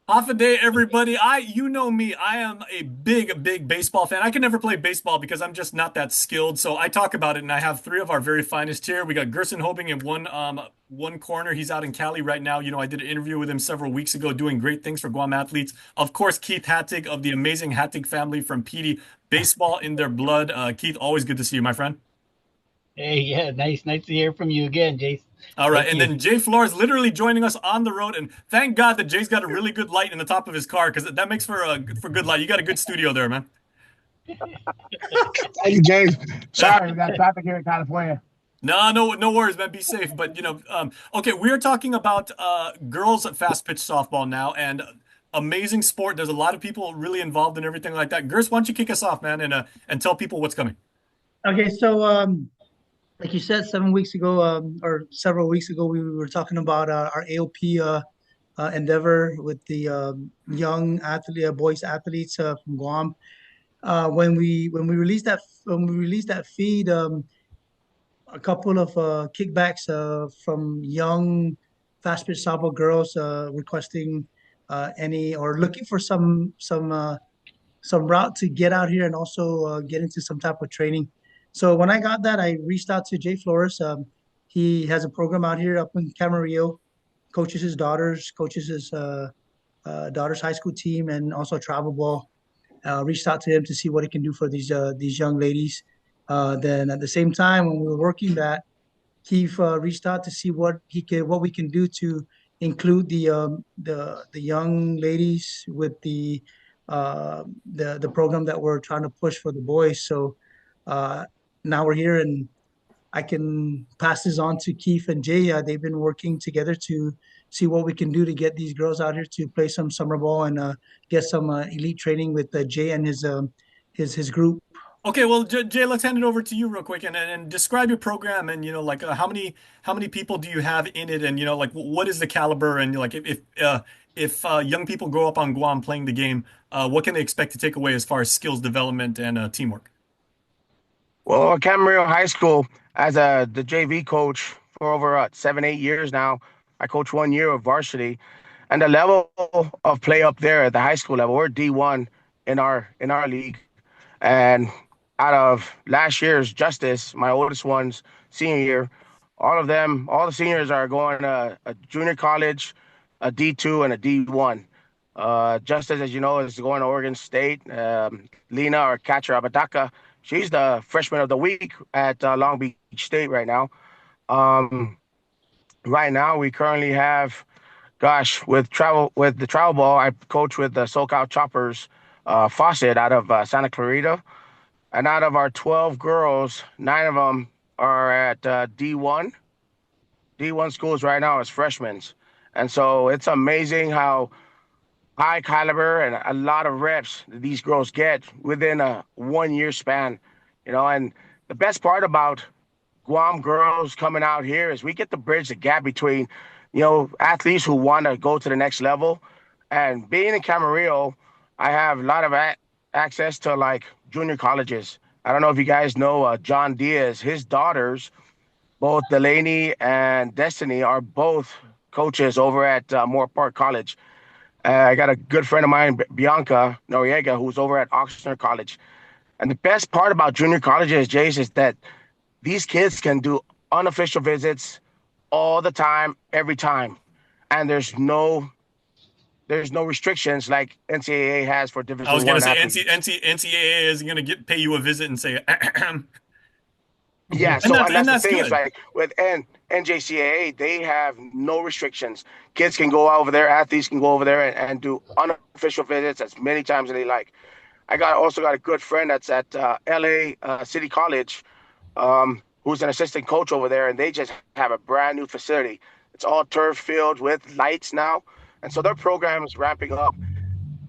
Half a day, everybody. You know me. I am a big baseball fan. I can never play baseball because I'm just not that skilled. So I talk about it, and I have three of our very finest here. We got Gerson Hobing in one corner. He's out in Cali right now. I did an interview with him several weeks ago, doing great things for Guam athletes. Of course, Keith Hattig of the amazing Hattig family from PD, baseball in their blood. Keith, always good to see you, my friend. Hey, yeah, nice to hear from you again, Jace. All right, Thank and you. then Jay Flores literally joining us on the road, and thank God that Jay's got a really good light in the top of his car because that makes for good light. You got a good studio there, man. Thank you, James. Sorry, we got traffic here in California. No worries, man. Be safe. But okay, we're talking about girls fast pitch softball now, and amazing sport. There's a lot of people really involved in everything like that. Gers, why don't you kick us off, man, and tell people what's coming. Okay, so like you said, 7 weeks ago, or several weeks ago, we were talking about our AOP endeavor with the young athlete, boys athletes from Guam. When we released that feed, a couple of kickbacks from young fast pitch softball girls requesting any or looking for some route to get out here and also get into some type of training. So when I got that, I reached out to Jay Flores. He has a program out here up in Camarillo, coaches his daughters, coaches his daughter's high school team, and also travel ball. Reached out to him to see what he can do for these young ladies. Then at the same time, when we were working that, Keith reached out to see what we can do to include the young ladies with the program that we're trying to push for the boys. So uh, now we're here, and I can pass this on to Keith and Jay. They've been working together to see what we can do to get these girls out here to play some summer ball and get some elite training with Jay and his group. Okay, well, Jay, let's hand it over to you real quick and describe your program and like how many people do you have in it and like what is the caliber and like if young people grow up on Guam playing the game, what can they expect to take away as far as skills development and teamwork? Well, Camarillo High School, as the JV coach for over 7, 8 years now, I coach 1 year of varsity, and the level of play up there at the high school level, we're D1 in our league, and out of last year's Justice, my oldest one's senior year, all the seniors are going to a junior college, a D2, and a D1. Justice, as you know, is going to Oregon State. Lena or Katja Abadaka, she's the freshman of the week at Long Beach State right now. Um, right now, we currently have, gosh, with the travel ball, I coach with the SoCal Choppers, Fawcett out of Santa Clarita. And out of our 12 girls, nine of them are at D1. D1 schools right now as freshmen. And so it's amazing how high caliber and a lot of reps that these girls get within a 1 year span. And the best part about Guam girls coming out here is we get to bridge the gap between, athletes who want to go to the next level. And being in Camarillo, I have a lot of access to like junior colleges. I don't know if you guys know John Diaz. His daughters, both Delaney and Destiny, are both coaches over at Moore Park College. I got a good friend of mine, Bianca Noriega, who's over at Oxnard College. And the best part about junior colleges, Jace, is that these kids can do unofficial visits all the time, every time. And there's no restrictions like NCAA has for I was Division gonna One say athletes. NCAA isn't gonna pay you a visit and say, Yeah, and so that's and and that's the that's thing. It's good. like with NJCAA, they have no restrictions. Kids can go over there, athletes can go over there and do unofficial visits as many times as they like. I also got a good friend that's at LA City College, who's an assistant coach over there, and they just have a brand new facility. It's all turf field with lights now, and so their program is ramping up.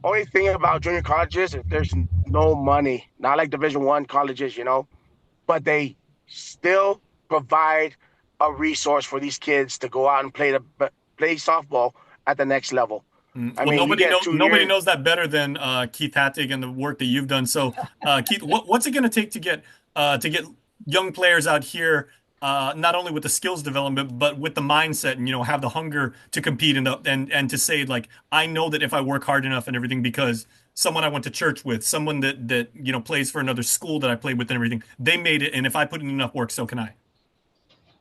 Only thing about junior colleges is there's no money, not like Division 1 colleges, but they still provide a resource for these kids to go out and play softball at the next level. I Well, mean, you get two nobody years. knows that better than Keith Hattig and the work that you've done. So, Keith, what's it going to take to get young players out here not only with the skills development, but with the mindset and, have the hunger to compete and to say like, I know that if I work hard enough and everything, because someone I went to church with, someone that plays for another school that I played with and everything, they made it. And if I put in enough work, so can I.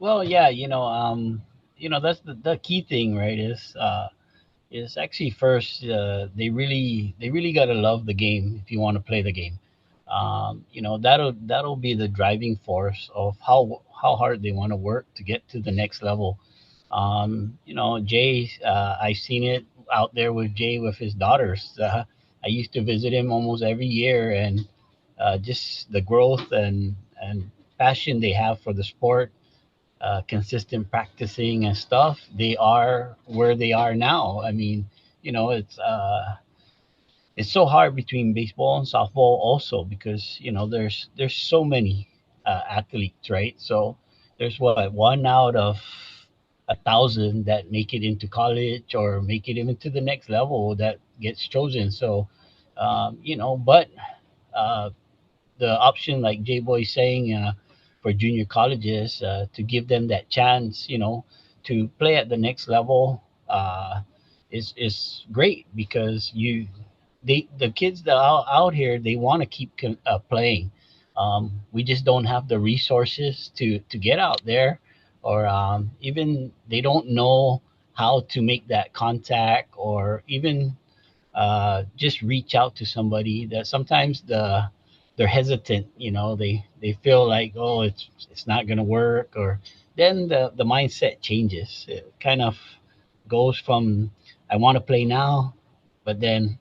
Well, yeah, that's the key thing, right? Is actually first they really got to love the game if you want to play the game. That'll be the driving force of how hard they want to work to get to the next level. Jay, I've seen it out there with Jay with his daughters. I used to visit him almost every year, and just the growth and passion they have for the sport, consistent practicing and stuff, they are where they are now. I mean, you know, it's so hard between baseball and softball also because there's so many athletes, right? So there's what, one out of 1,000 that make it into college or make it even to the next level that gets chosen. So but uh, the option like J Boy saying, for junior colleges, to give them that chance, to play at the next level, is great because the kids that are out here, they want to keep playing. We just don't have the resources to get out there, or even they don't know how to make that contact, or even just reach out to somebody. That sometimes they're hesitant. They feel like, oh, it's not gonna work, or then the mindset changes. It kind of goes from, I want to play now, but then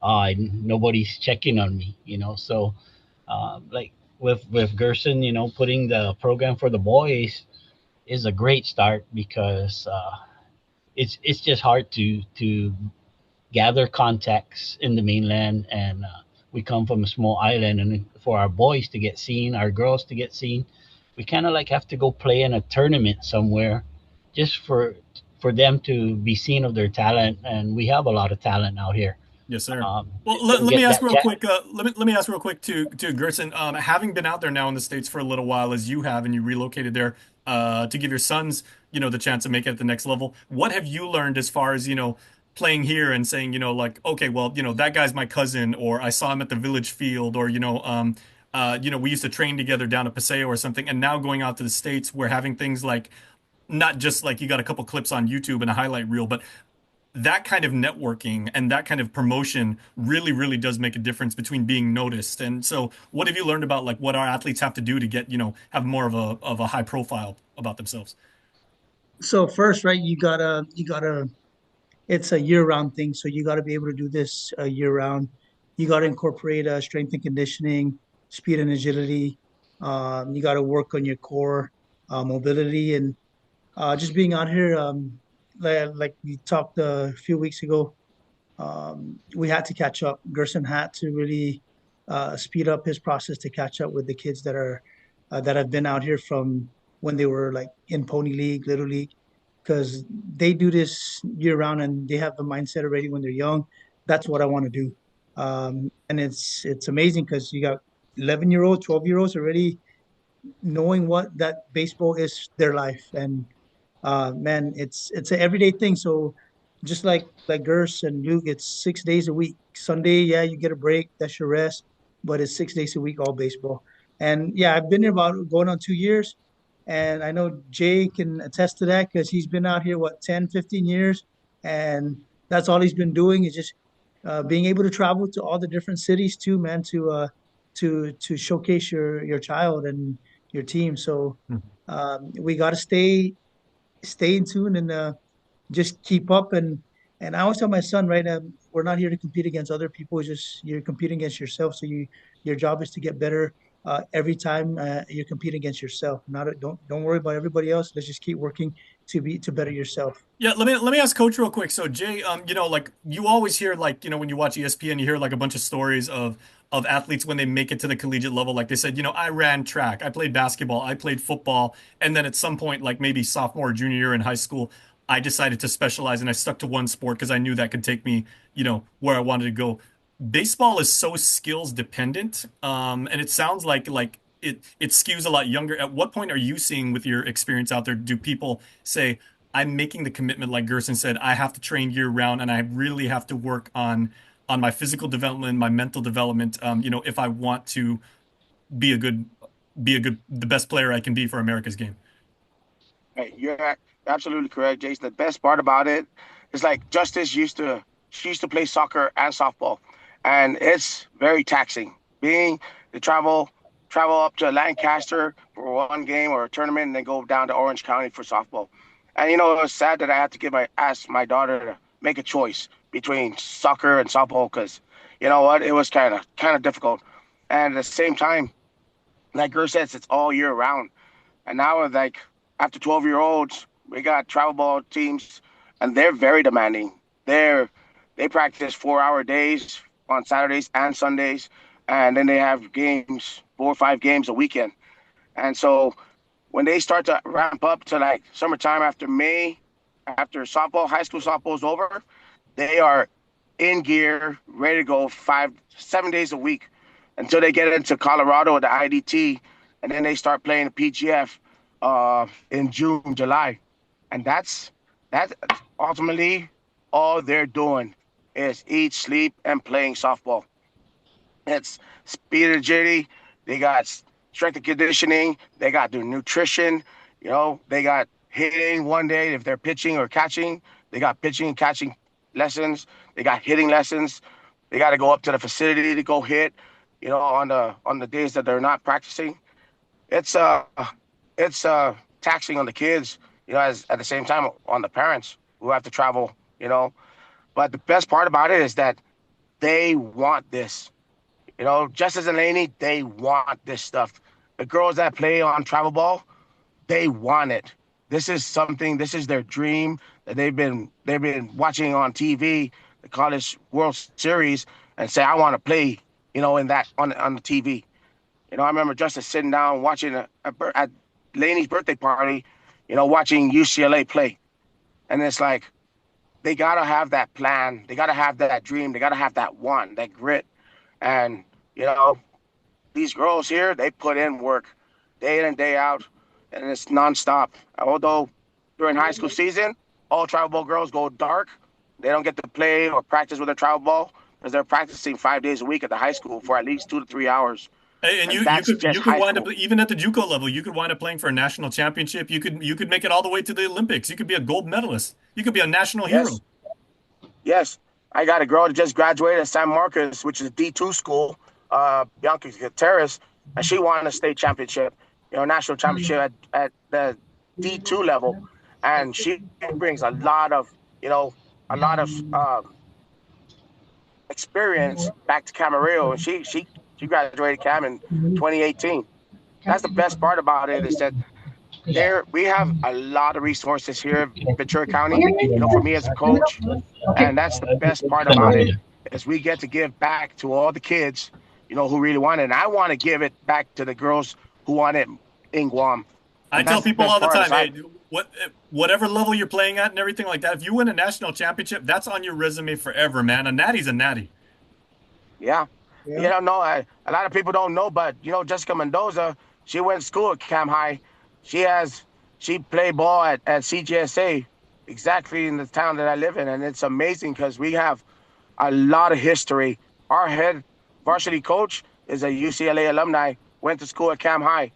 nobody's checking on me. So like with Gerson, putting the program for the boys is a great start because it's just hard to gather contacts in the mainland, and we come from a small island, and for our boys to get seen, our girls to get seen, we kind of like have to go play in a tournament somewhere just for them to be seen of their talent, and we have a lot of talent out here. Yes, sir. um, Well, to let me get ask that real chance. quick. Let me ask real quick to Gerson. Having been out there now in the States for a little while, as you have, and you relocated there to give your sons, the chance to make it at the next level. What have you learned as far as playing here and saying, like, okay, well, that guy's my cousin, or I saw him at the Village Field, or we used to train together down at Paseo or something, and now going out to the States, we're having things like not just like you got a couple clips on YouTube and a highlight reel, but that kind of networking and that kind of promotion really, really does make a difference between being noticed. And so, what have you learned about like what our athletes have to do to get, have more of a high profile about themselves? So first, right, you gotta it's a year-round thing, so you got to be able to do this year-round. You got to incorporate strength and conditioning, speed and agility. You got to work on your core mobility, and just being out here. Like we talked a few weeks ago, we had to catch up. Gerson had to really speed up his process to catch up with the kids that have been out here from when they were like in pony league, little league, because they do this year round and they have the mindset already when they're young. That's what I want to do, and it's amazing because you got 11-year-old, 12-year-olds already knowing what that baseball is their life, and man, it's an everyday thing. So just like Gers and Luke, it's 6 days a week. Sunday, yeah, you get a break, that's your rest, but it's 6 days a week, all baseball. And yeah, I've been here about going on 2 years, and I know Jay can attest to that because he's been out here what 10, 15 years, and that's all he's been doing is just being able to travel to all the different cities too, man, to showcase your child and your team. So we got to stay in tune and just keep up. And I always tell my son, right, we're not here to compete against other people. It's just you're competing against yourself. So your job is to get better every time you compete against yourself. Not don't worry about everybody else. Let's just keep working to better yourself. Yeah, let me ask Coach real quick. So Jay, like you always hear like, when you watch ESPN, you hear like a bunch of stories of athletes when they make it to the collegiate level. Like they said, I ran track, I played basketball, I played football, and then at some point, like maybe sophomore or junior year in high school, I decided to specialize and I stuck to one sport because I knew that could take me, where I wanted to go. Baseball is so skills dependent, and it sounds like it skews a lot younger. At what point are you seeing with your experience out there, do people say, I'm making the commitment, like Gerson said, I have to train year round and I really have to work on my physical development, my mental development, if I want to be a good the best player I can be for America's game. Hey, you're absolutely correct, Jason. The best part about it is like Justice she used to play soccer and softball, and it's very taxing. Being to travel up to Lancaster for one game or a tournament, and then go down to Orange County for softball. And it was sad that I had to ask my daughter to make a choice between soccer and softball because you know what, it was kind of difficult. And at the same time, like Gur says, it's all year round. And now, like after 12-year-olds, we got travel ball teams, and they're very demanding. They practice 4-hour days on Saturdays and Sundays, and then they have games, 4 or 5 games a weekend. And so when they start to ramp up to like summertime after May, after high school softball is over, they are in gear, ready to go 7 days a week until they get into Colorado at the IDT, and then they start playing the PGF in June, July, and that's ultimately all they're doing is eat, sleep, and playing softball. It's speed and agility. They got strength and conditioning. They got their nutrition. They got hitting one day if they're pitching or catching. They got pitching and catching lessons. They got hitting lessons. They got to go up to the facility to go hit. On the days that they're not practicing. It's taxing on the kids. As at the same time on the parents who have to travel. But the best part about it is that they want this. Justice and Laney, they want this stuff. The girls that play on travel ball, they want it. This is their dream that they've been watching on TV, the College World Series, and say, I want to play, in that on the TV. I remember Justice sitting down watching at Laney's birthday party, watching UCLA play. And it's like, they got to have that plan. They got to have that dream. They got to have that that grit. And, these girls here, they put in work day in and day out, and it's nonstop. Although during high school season, all travel ball girls go dark. They don't get to play or practice with their travel ball because they're practicing 5 days a week at the high school for at least 2 to 3 hours. And you could wind up even at the JUCO level. You could wind up playing for a national championship. You could make it all the way to the Olympics. You could be a gold medalist. You could be a national hero. Yes, I got a girl that just graduated at San Marcos, which is a D2 school, Bianca Gutierrez, and she won a state championship, national championship at the D2 level, and she brings a lot of experience back to Camarillo, and she graduated Cam in 2018. That's the best part about it is that we have a lot of resources here in Ventura County, for me as a coach, and that's the best part about it is we get to give back to all the kids, who really want it. And I want to give it back to the girls who want it in Guam. I tell people all the time, hey, whatever level you're playing at and everything like that, if you win a national championship, that's on your resume forever, man. A natty's a natty. Yeah. A lot of people don't know, but Jessica Mendoza, she went to school at Cam High. She played ball at CGSA, exactly in the town that I live in, and it's amazing because we have a lot of history. Our head varsity coach is a UCLA alumni, went to school at Cam High.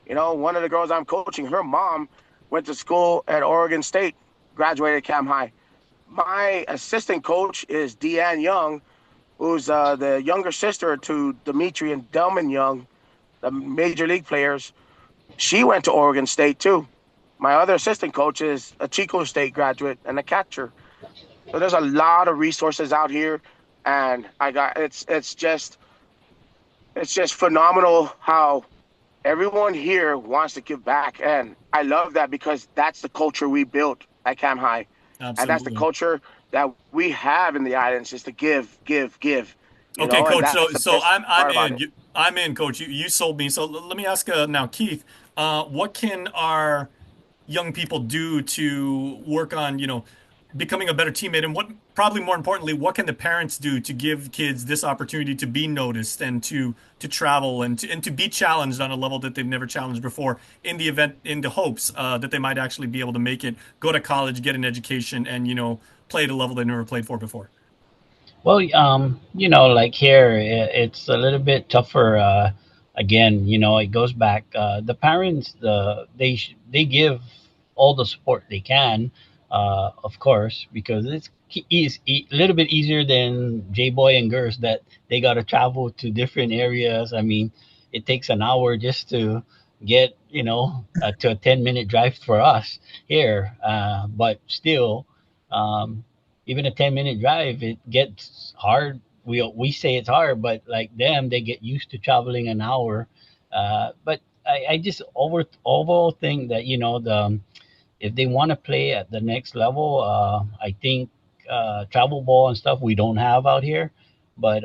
One of the girls I'm coaching, her mom went to school at Oregon State, graduated Cam High. My assistant coach is Deanne Young, who's the younger sister to Dimitri and Delman Young, the major league players. She went to Oregon State too. My other assistant coach is a Chico State graduate and a catcher. So there's a lot of resources out here, and it's just phenomenal how everyone here wants to give back, and I love that because that's the culture we built at Cam High. Absolutely. And that's the culture that we have in the islands is to give. Okay, Coach. So I'm in, Coach. You sold me. So let me ask now, Keith. What can our young people do to work on, becoming a better teammate, and what probably more importantly, what can the parents do to give kids this opportunity to be noticed and to travel and to be challenged on a level that they've never challenged before in the event, in the hopes that they might actually be able to make it, go to college, get an education, and play at a level they never played for before. Well, like here, it's a little bit tougher. Again, it goes back. The parents, they give all the support they can, of course, because it's a little bit easier than J Boy and Girls that they got to travel to different areas. I mean, it takes an hour just to get, to a 10-minute drive for us here. But still, um, even a 10-minute drive, it gets hard. We say it's hard, but like them, they get used to traveling an hour. But I just overall think that the if they want to play at the next level, I think travel ball and stuff we don't have out here. But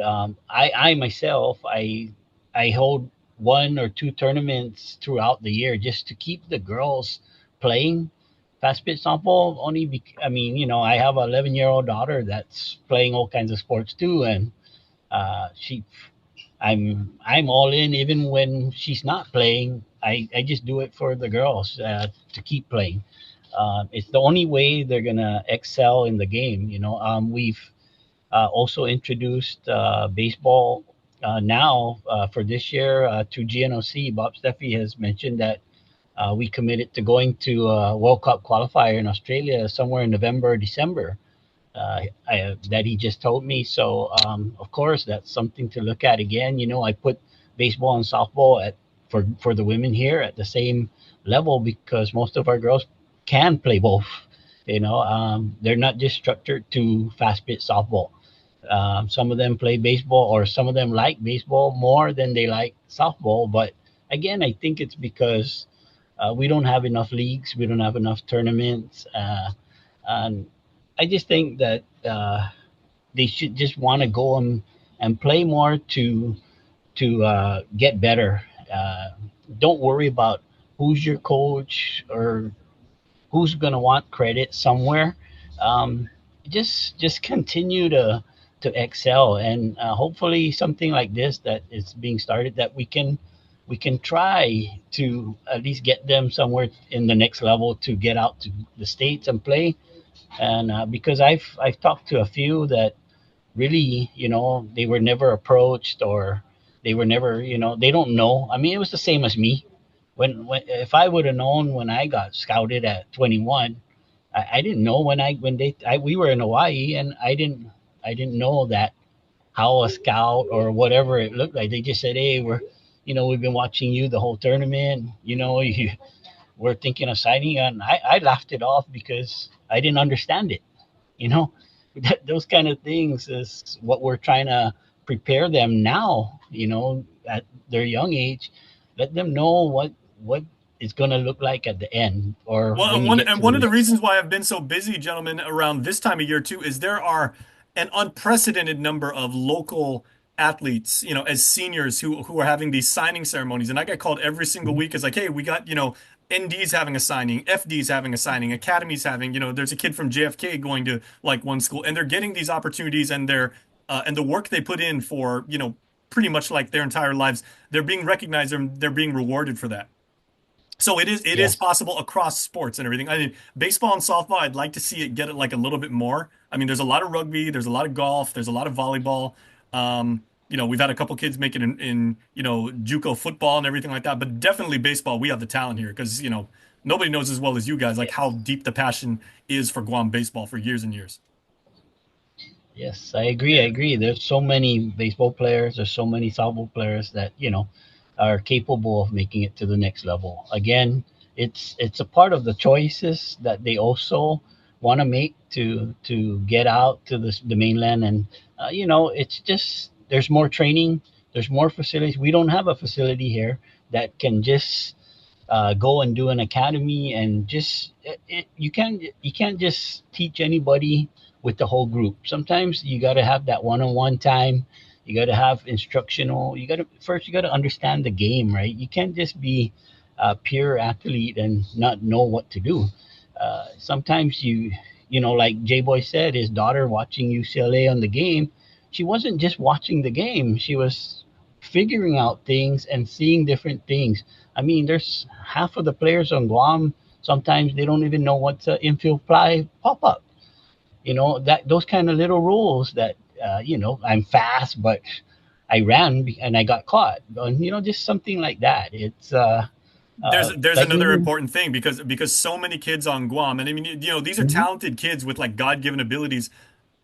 I myself, I hold one or two tournaments throughout the year just to keep the girls playing fast pitch softball. I mean, I have an 11-year-old daughter that's playing all kinds of sports too, and she I'm all in even when she's not playing. I just do it for the girls to keep playing. It's the only way they're gonna excel in the game. We've also introduced baseball now for this year to GNOC. Bob Steffi has mentioned that we committed to going to a World Cup qualifier in Australia somewhere in November or December. That he just told me. So of course that's something to look at again. I put baseball and softball for the women here at the same level because most of our girls can play both. They're not just structured to fast pitch softball. Some of them play baseball, or some of them like baseball more than they like softball. But again, I think it's because we don't have enough leagues, we don't have enough tournaments, and I just think that they should just want to go and play more to get better. Don't worry about who's your coach or who's going to want credit somewhere. Um, just continue to excel, and hopefully something like this that is being started that we can try to at least get them somewhere in the next level to get out to the states and play. And because I've talked to a few that really, they were never approached, or they were never, they don't know. I mean, it was the same as me. When if I would have known when I got scouted at 21, I didn't know we were in Hawaii, and I didn't know that how a scout or whatever it looked like. They just said, "Hey, we've been watching you the whole tournament. We're thinking of signing," and I laughed it off because I didn't understand it. You know, those kind of things is what we're trying to prepare them now. At their young age, let them know what it's going to look like at the end, or Well, when and you one get and to one of the. the reasons why I've been so busy, gentlemen, around this time of year too, is there are an unprecedented number of local athletes, as seniors who are having these signing ceremonies. And I get called every single week as like, hey, we got, ND's having a signing, FD's having a signing, Academy's having, there's a kid from JFK going to like one school, and they're getting these opportunities, and and the work they put in for, pretty much like their entire lives, they're being recognized and they're being rewarded for that. So it is Yes. possible across sports and everything. I mean, baseball and softball, I'd like to see it get it like a little bit more. I mean, there's a lot of rugby, there's a lot of golf, there's a lot of volleyball. We've had a couple kids make it in JUCO football and everything like that, but definitely baseball, we have the talent here because, nobody knows as well as you guys like how deep the passion is for Guam baseball for years and years. Yes, I agree. I agree. There's so many baseball players. There's so many softball players that are capable of making it to the next level. Again, it's a part of the choices that they also want to make to get out to the mainland, and it's just there's more training. There's more facilities. We don't have a facility here that can just go and do an academy, and just you can't just teach anybody with the whole group. Sometimes you got to have that one-on-one time. You got to have instructional. You got to understand the game, right? You can't just be a pure athlete and not know what to do. Sometimes like J Boy said, his daughter watching UCLA on the game, she wasn't just watching the game. She was figuring out things and seeing different things. I mean, there's half of the players on Guam. Sometimes they don't even know what's an infield fly pop up. That those kind of little rules that I'm fast, but I ran and I got caught. Just something like that. It's There's like another important thing because so many kids on Guam, and I mean, these are Mhm. talented kids with like God-given abilities,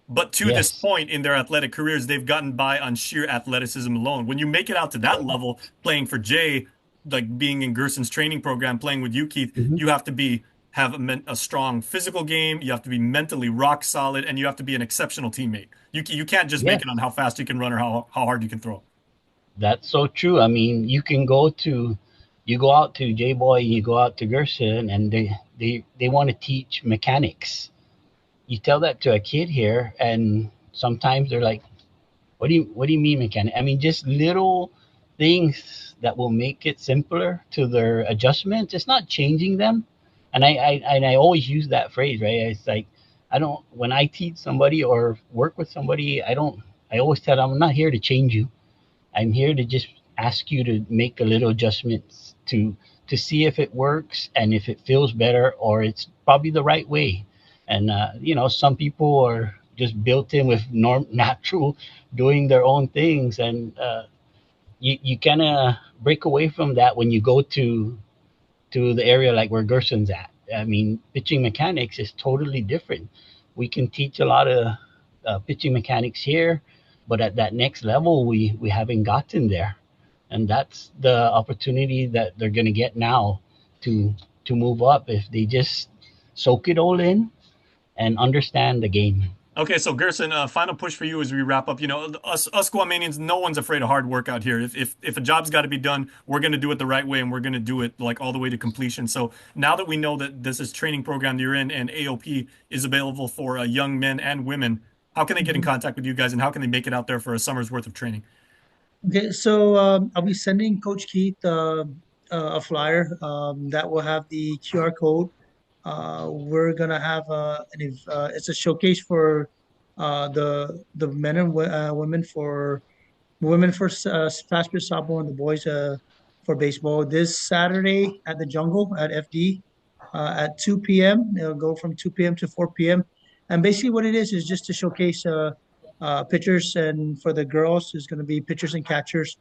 but to this Yes, point in their athletic careers, they've gotten by on sheer athleticism alone. When you make it out to that level, playing for Jay, like being in Gerson's training program, playing with you, Keith, hmm you have to have a strong physical game. You have to be mentally rock solid, and you have to be an exceptional teammate. You can't just make yes, it on how fast you can run or how hard you can throw. that's so true. I mean, you go out to J Boy, you go out to Gerson, and they want to teach mechanics. You tell that to a kid here, and sometimes they're like, what do you mean mechanic? I mean, just little things that will make it simpler to their adjustments. It's not changing them. And I always use that phrase, right? It's like, I don't, when I teach somebody or work with somebody, I always tell them, I'm not here to change you. I'm here to just ask you to make a little adjustments to see if it works and if it feels better or it's probably the right way. And some people are just built in with natural doing their own things, and you kind of break away from that when you go to the area like where Gerson's at. I mean, pitching mechanics is totally different. We can teach a lot of pitching mechanics here, but at that next level, we haven't gotten there, and that's the opportunity that they're going to get now to to move up if they just soak it all in and understand the game. Okay, so Gerson, final push for you as we wrap up. Us Guamanians, no one's afraid of hard work out here. If a job's got to be done, we're going to do it the right way, and we're going to do it like all the way to completion. So now that we know that this is training program that you're in, and AOP is available for young men and women, how can they get in Mhm. contact with you guys, and how can they make it out there for a summer's worth of training? Okay, so I'll be sending Coach Keith a flyer that will have the QR code. We're gonna have it's a showcase for the men and women for fast pitch softball and the boys for baseball this Saturday at the Jungle at FD at 2 p.m. It'll go from 2 p.m. to 4 p.m. And basically, what it is just to showcase pitchers, and for the girls, is going to be pitchers and catchers,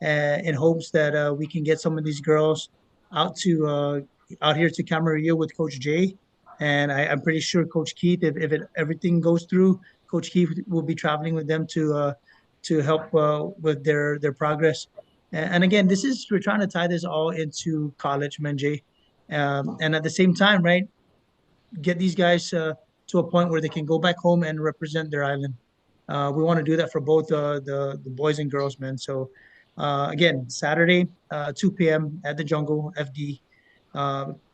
in hopes that we can get some of these girls out to out here to Camarillo with Coach Jay. And I'm pretty sure Coach Keith, if everything goes through, Coach Keith will be traveling with them to help with their progress. And again, we're trying to tie this all into college, man, Jay. And at the same time, right, get these guys to a point where they can go back home and represent their island. We want to do that for both the boys and girls, man. So again, Saturday, 2 p.m. at the Jungle, FD.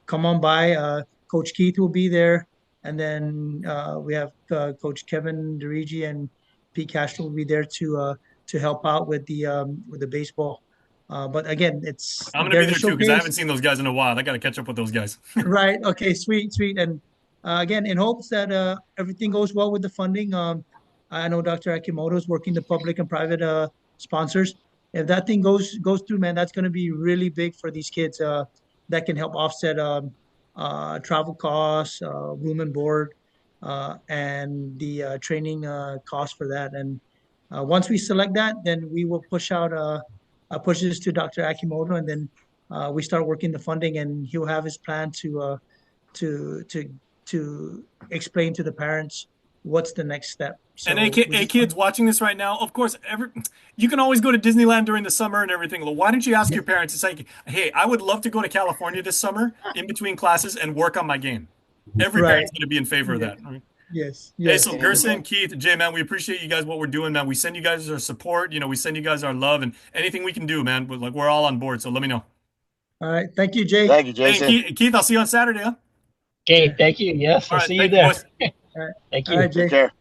Come on by. Coach Keith will be there, and then we have Coach Kevin DeRigi and Pete Castro will be there to help out with the baseball. But again, it's I'm going to be there's a there too because I haven't showcase. seen those guys in a while. I got to catch up with those guys. Right. Okay. Sweet. Sweet. And again, in hopes that everything goes well with the funding. I know Dr. Akimoto is working the public and private sponsors. If that thing goes through, man, that's going to be really big for these kids. That can help offset travel costs, room and board, and the training cost for that. And once we select that, then we will push this to Dr. Akimoto, and then we start working the funding, and he'll have his plan to to to explain to the parents what's the next step. And So we just kids watching this right now, of course, you can always go to Disneyland during the summer and everything. Well, why don't you ask your parents? It's like, hey, I would love to go to California this summer in between classes and work on my game. Every right. parent's going to be in favor of Yeah. that. Right? Yes. Hey, Yes. so Gerson, Keith, Jay, man, we appreciate you guys, what we're doing, man. We send you guys our support. We send you guys our love, and anything we can do, man. We're all on board. So let me know. All right. Thank you, Jay. Thank you, Hey, Jason. Keith, I'll see you on Saturday, huh? Okay, thank you. Yes, All I'll right, see you thank you, there. boys. All right. Thank All you. right, Jay. Take care.